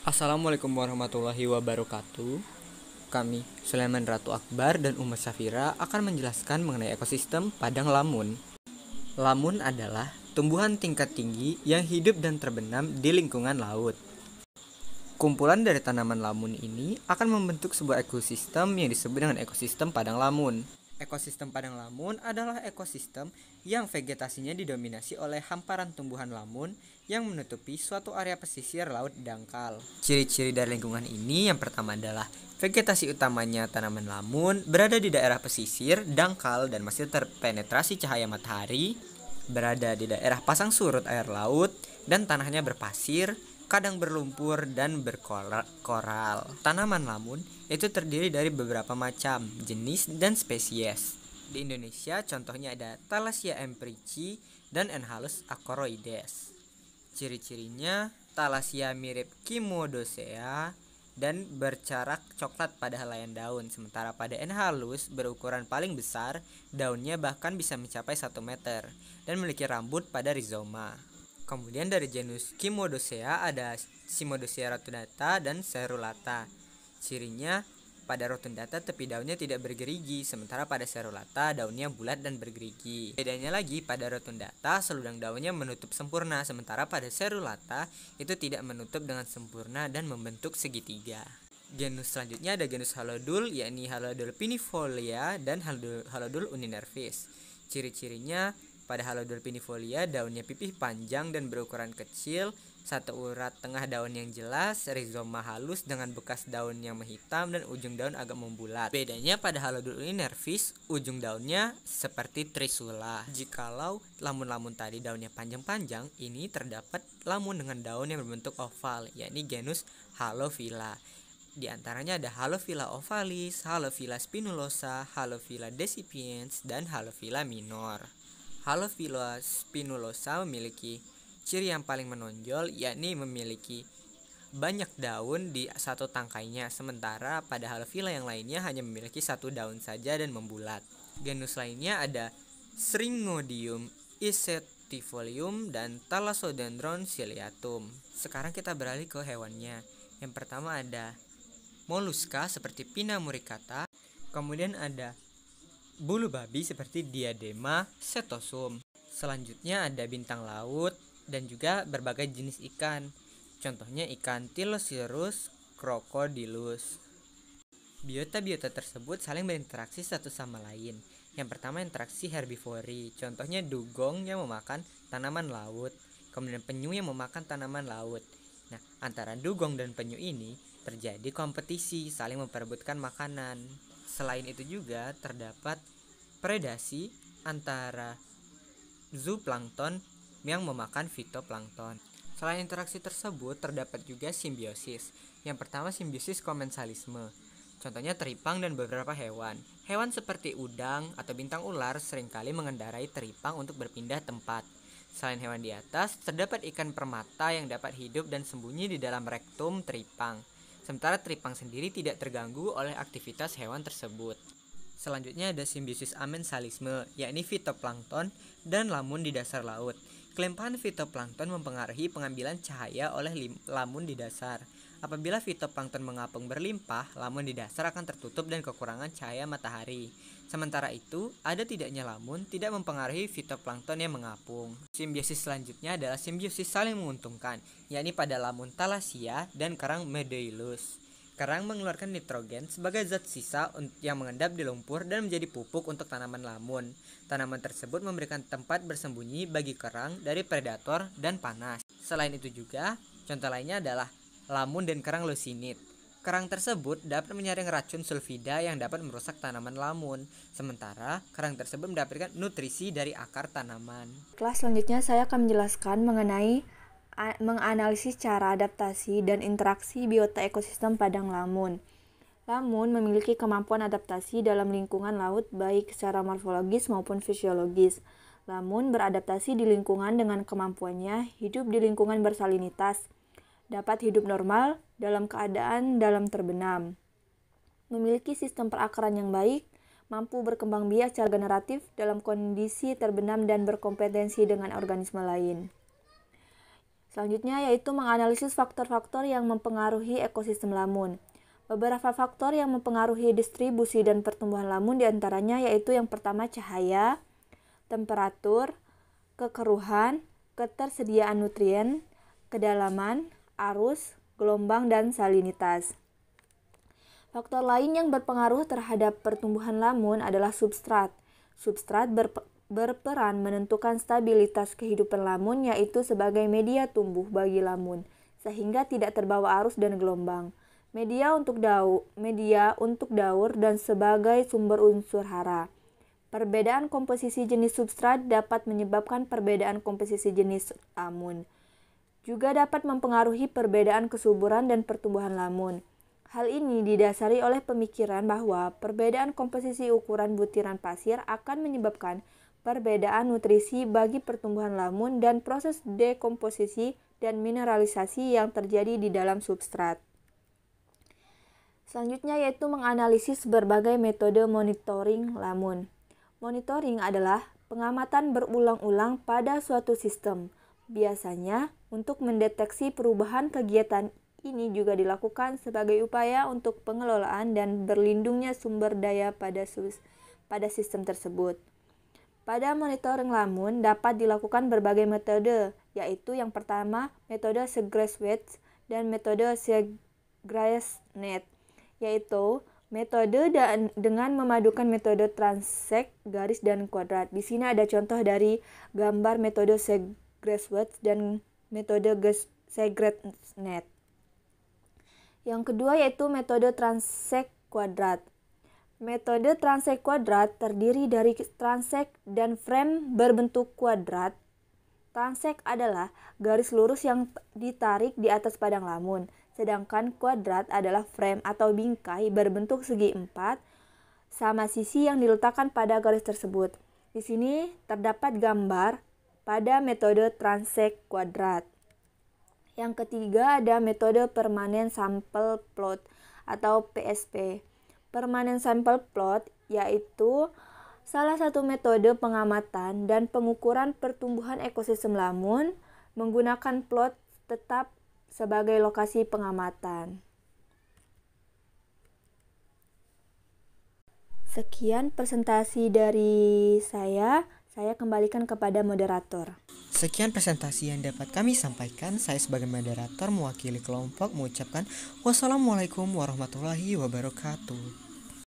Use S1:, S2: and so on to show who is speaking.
S1: Assalamualaikum warahmatullahi wabarakatuh. Kami, Sulaiman Ratu Akbar dan Umar Safira akan menjelaskan mengenai ekosistem padang lamun. Lamun adalah tumbuhan tingkat tinggi yang hidup dan terbenam di lingkungan laut. Kumpulan dari tanaman lamun ini akan membentuk sebuah ekosistem yang disebut dengan ekosistem padang lamun. Ekosistem padang lamun adalah ekosistem yang vegetasinya didominasi oleh hamparan tumbuhan lamun yang menutupi suatu area pesisir laut dangkal. Ciri-ciri dari lingkungan ini yang pertama adalah vegetasi utamanya tanaman lamun berada di daerah pesisir, dangkal, dan masih terpenetrasi cahaya matahari, berada di daerah pasang surut air laut, dan tanahnya berpasir, kadang berlumpur dan berkoral. Tanaman lamun itu terdiri dari beberapa macam jenis dan spesies. Di Indonesia contohnya ada Thalassia empirici dan Enhalus acoroides. Ciri-cirinya Thalassia mirip Kimodosea dan bercarak coklat pada helaian daun, sementara pada Enhalus berukuran paling besar, daunnya bahkan bisa mencapai 1 meter dan memiliki rambut pada rizoma. Kemudian dari genus Kimodosea ada Cimodosea rotundata dan Cerulata. Cirinya pada rotundata tepi daunnya tidak bergerigi, sementara pada Cerulata daunnya bulat dan bergerigi. Bedanya lagi pada rotundata seludang daunnya menutup sempurna, sementara pada Cerulata itu tidak menutup dengan sempurna dan membentuk segitiga. Genus selanjutnya ada genus Halodul, yakni Halodul pinifolia dan Halodul uninervis. Ciri-cirinya pada Halodul pinifolia daunnya pipih panjang dan berukuran kecil, satu urat tengah daun yang jelas, rizoma halus dengan bekas daun yang menghitam dan ujung daun agak membulat. Bedanya pada Halodul uninervis, ujung daunnya seperti trisula. Jikalau lamun-lamun tadi daunnya panjang-panjang, ini terdapat lamun dengan daun yang berbentuk oval, yakni genus Halophila. Di antaranya ada Halophila ovalis, Halophila spinulosa, Halophila decipiens, dan Halophila minor. Halophila spinulosa memiliki ciri yang paling menonjol, yakni memiliki banyak daun di satu tangkainya, sementara pada Halophila yang lainnya hanya memiliki satu daun saja dan membulat. Genus lainnya ada Syringodium issetifolium dan Thalassodendron ciliatum. Sekarang kita beralih ke hewannya. Yang pertama ada moluska seperti Pinna muricata, kemudian ada bulu babi seperti Diadema setosum. Selanjutnya ada bintang laut dan juga berbagai jenis ikan. Contohnya ikan Tilocirus crocodilus. Biota-biota tersebut saling berinteraksi satu sama lain. Yang pertama interaksi herbivori, contohnya dugong yang memakan tanaman laut, kemudian penyu yang memakan tanaman laut. Nah, antara dugong dan penyu ini terjadi kompetisi saling memperebutkan makanan. Selain itu juga terdapat predasi antara zooplankton yang memakan fitoplankton. Selain interaksi tersebut, terdapat juga simbiosis. Yang pertama simbiosis komensalisme. Contohnya teripang dan beberapa hewan. Hewan seperti udang atau bintang ular seringkali mengendarai teripang untuk berpindah tempat. Selain hewan di atas, terdapat ikan permata yang dapat hidup dan sembunyi di dalam rektum teripang. Sementara teripang sendiri tidak terganggu oleh aktivitas hewan tersebut. Selanjutnya ada simbiosis amensalisme, yakni fitoplankton dan lamun di dasar laut. Kelimpahan fitoplankton mempengaruhi pengambilan cahaya oleh lamun di dasar. Apabila fitoplankton mengapung berlimpah, lamun di dasar akan tertutup dan kekurangan cahaya matahari. Sementara itu, ada tidaknya lamun tidak mempengaruhi fitoplankton yang mengapung. Simbiosis selanjutnya adalah simbiosis saling menguntungkan, yakni pada lamun Thalassia dan kerang Medeilus. Kerang mengeluarkan nitrogen sebagai zat sisa yang mengendap di lumpur dan menjadi pupuk untuk tanaman lamun. Tanaman tersebut memberikan tempat bersembunyi bagi kerang dari predator dan panas. Selain itu juga, contoh lainnya adalah lamun dan kerang lusinid. Kerang tersebut dapat menyaring racun sulfida yang dapat merusak tanaman lamun, sementara kerang tersebut mendapatkan nutrisi dari akar tanaman.
S2: Kelas selanjutnya saya akan menjelaskan mengenai menganalisis cara adaptasi dan interaksi biota ekosistem padang lamun. Lamun memiliki kemampuan adaptasi dalam lingkungan laut baik secara morfologis maupun fisiologis. Lamun beradaptasi di lingkungan dengan kemampuannya hidup di lingkungan bersalinitas, dapat hidup normal dalam keadaan dalam terbenam, memiliki sistem perakaran yang baik, mampu berkembang biak secara generatif dalam kondisi terbenam dan berkompetensi dengan organisme lain. Selanjutnya yaitu menganalisis faktor-faktor yang mempengaruhi ekosistem lamun. Beberapa faktor yang mempengaruhi distribusi dan pertumbuhan lamun diantaranya yaitu yang pertama cahaya, temperatur, kekeruhan, ketersediaan nutrien, kedalaman, arus, gelombang, dan salinitas. Faktor lain yang berpengaruh terhadap pertumbuhan lamun adalah substrat. Substrat berperan menentukan stabilitas kehidupan lamun yaitu sebagai media tumbuh bagi lamun, sehingga tidak terbawa arus dan gelombang. Media untuk daur dan sebagai sumber unsur hara. Perbedaan komposisi jenis substrat dapat menyebabkan perbedaan komposisi jenis lamun. Juga dapat mempengaruhi perbedaan kesuburan dan pertumbuhan lamun. Hal ini didasari oleh pemikiran bahwa perbedaan komposisi ukuran butiran pasir akan menyebabkan perbedaan nutrisi bagi pertumbuhan lamun dan proses dekomposisi dan mineralisasi yang terjadi di dalam substrat. Selanjutnya yaitu menganalisis berbagai metode monitoring lamun. Monitoring adalah pengamatan berulang-ulang pada suatu sistem. Biasanya untuk mendeteksi perubahan kegiatan ini juga dilakukan sebagai upaya untuk pengelolaan dan berlindungnya sumber daya pada sistem tersebut. Pada monitoring lamun dapat dilakukan berbagai metode, yaitu yang pertama metode Segrest-Watts dan metode Segrest-Net, yaitu metode dengan memadukan metode transect, garis, dan kuadrat. Di sini ada contoh dari gambar metode Segrest-Watts dan metode Segrest-Net. Yang kedua yaitu metode transect kuadrat. Metode transect kuadrat terdiri dari transect dan frame berbentuk kuadrat. Transect adalah garis lurus yang ditarik di atas padang lamun, sedangkan kuadrat adalah frame atau bingkai berbentuk segi empat sama sisi yang diletakkan pada garis tersebut. Di sini terdapat gambar pada metode transect kuadrat. Yang ketiga ada metode Permanent Sample Plot atau PSP. Permanent Sample Plot yaitu salah satu metode pengamatan dan pengukuran pertumbuhan ekosistem lamun menggunakan plot tetap sebagai lokasi pengamatan. Sekian presentasi dari saya kembalikan kepada moderator.
S1: Sekian presentasi yang dapat kami sampaikan. Saya sebagai moderator mewakili kelompok mengucapkan wassalamualaikum warahmatullahi wabarakatuh.